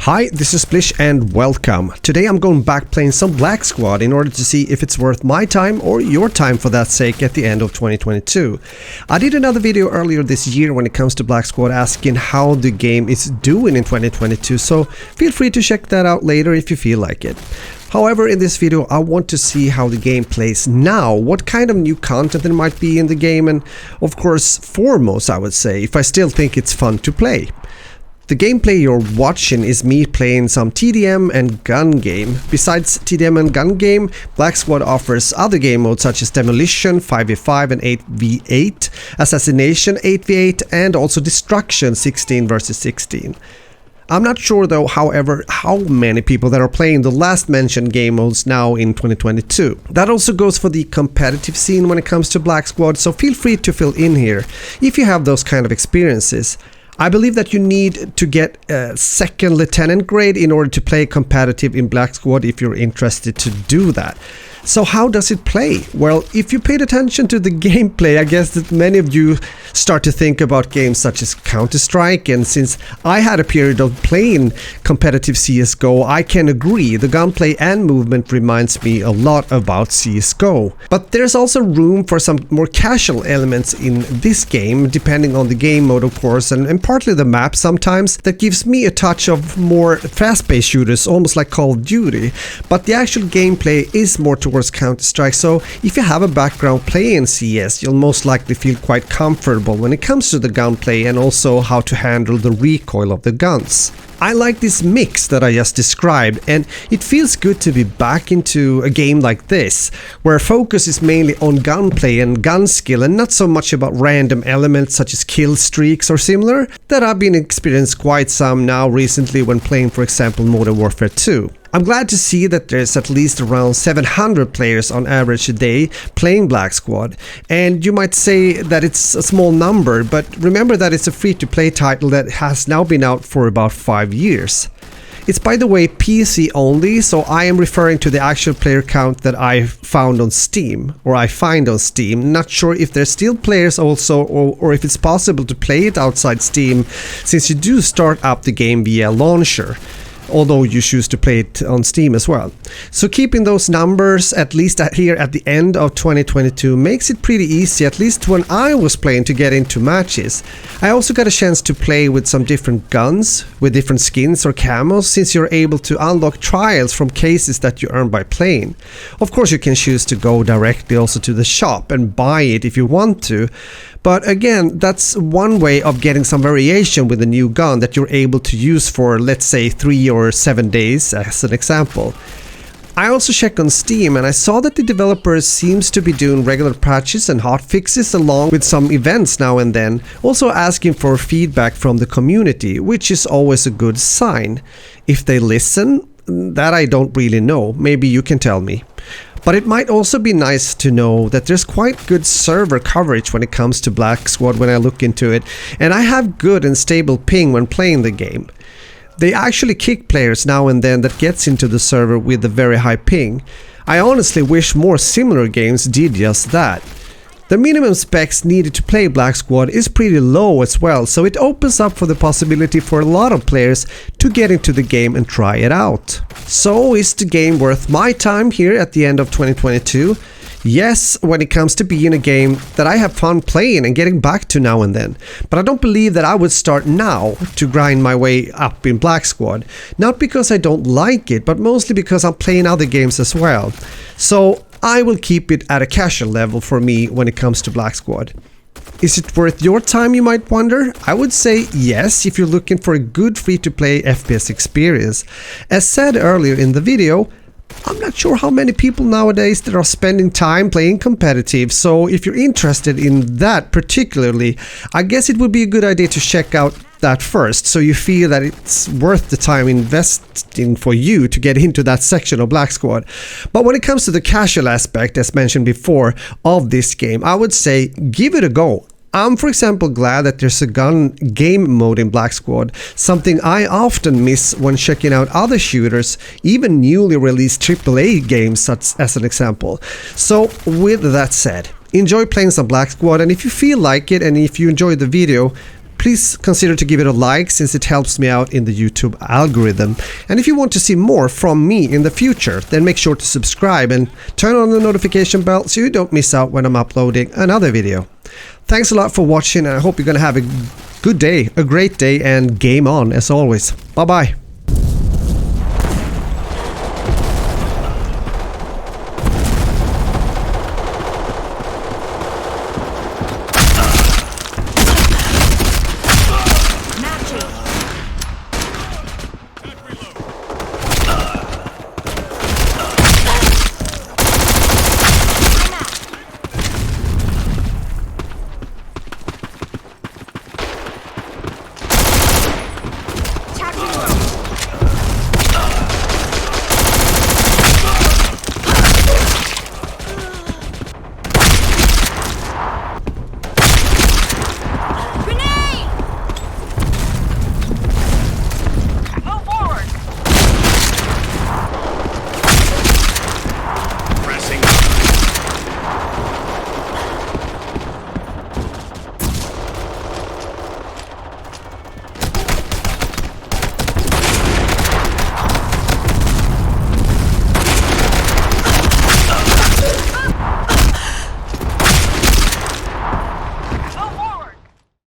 Hi, this is Splish and welcome. Today I'm going back playing some Black Squad in order to see if it's worth my time or your time for that sake at the end of 2022. I did another video earlier this year when it comes to Black Squad asking how the game is doing in 2022, so feel free to check that out later if you feel like it. However, in this video I want to see how the game plays now, what kind of new content there might be in the game, and of course foremost I would say if I still think it's fun to play. The gameplay you're watching is me playing some TDM and gun game. Besides TDM and gun game, Black Squad offers other game modes such as Demolition, 5v5 and 8v8, Assassination, 8v8 and also Destruction, 16 versus 16. I'm not sure though, however, how many people that are playing the last mentioned game modes now in 2022. That also goes for the competitive scene when it comes to Black Squad, so feel free to fill in here if you have those kind of experiences. I believe that you need to get a second lieutenant grade in order to play competitive in Black Squad if you're interested to do that. So how does it play? Well, if you paid attention to the gameplay, I guess that many of you start to think about games such as Counter-Strike, and since I had a period of playing competitive CSGO, I can agree the gunplay and movement reminds me a lot about CSGO. But there's also room for some more casual elements in this game, depending on the game mode of course, and partly the map sometimes, that gives me a touch of more fast-paced shooters, almost like Call of Duty. But the actual gameplay is more towards Counter-Strike, so if you have a background playing CS, you'll most likely feel quite comfortable when it comes to the gunplay and also how to handle the recoil of the guns. I like this mix that I just described, and it feels good to be back into a game like this, where focus is mainly on gunplay and gun skill and not so much about random elements such as kill streaks or similar, that I've been experienced quite some now recently when playing for example Modern Warfare 2. I'm glad to see that there's at least around 700 players on average a day playing Black Squad, and you might say that it's a small number, but remember that it's a free-to-play title that has now been out for about 5 years. It's by the way PC only, so I am referring to the actual player count that I found on Steam, or I find on Steam. Not sure if there's still players also, or if it's possible to play it outside Steam, since you do start up the game via launcher, although you choose to play it on Steam as well. So keeping those numbers at least here at the end of 2022 makes it pretty easy, at least when I was playing, to get into matches. I also got a chance to play with some different guns, with different skins or camos, since you're able to unlock trials from cases that you earn by playing. Of course you can choose to go directly also to the shop and buy it if you want to, but again, that's one way of getting some variation with a new gun that you're able to use for, let's say, 3 or 7 days as an example. I also checked on Steam and I saw that the developers seems to be doing regular patches and hotfixes along with some events now and then, also asking for feedback from the community, which is always a good sign. If they listen, that I don't really know, maybe you can tell me. But it might also be nice to know that there's quite good server coverage when it comes to Black Squad when I look into it, and I have good and stable ping when playing the game. They actually kick players now and then that gets into the server with a very high ping. I honestly wish more similar games did just that. The minimum specs needed to play Black Squad is pretty low as well, so it opens up for the possibility for a lot of players to get into the game and try it out. So is the game worth my time here at the end of 2022? Yes, when it comes to being a game that I have fun playing and getting back to now and then. But I don't believe that I would start now to grind my way up in Black Squad. Not because I don't like it, but mostly because I'm playing other games as well. So I will keep it at a casual level for me when it comes to Black Squad. Is it worth your time, you might wonder? I would say yes, if you're looking for a good free-to-play FPS experience. As said earlier in the video, I'm not sure how many people nowadays that are spending time playing competitive, so if you're interested in that particularly, I guess it would be a good idea to check out that first, so you feel that it's worth the time investing for you to get into that section of Black Squad. But when it comes to the casual aspect, as mentioned before, of this game, I would say give it a go. I'm, for example, glad that there's a gun game mode in Black Squad, something I often miss when checking out other shooters, even newly released AAA games such as an example. So with that said, enjoy playing some Black Squad, and if you feel like it and if you enjoyed the video, please consider to give it a like since it helps me out in the YouTube algorithm. And if you want to see more from me in the future, then make sure to subscribe and turn on the notification bell so you don't miss out when I'm uploading another video. Thanks a lot for watching, and I hope you're gonna have a good day, a great day, and game on as always. Bye bye.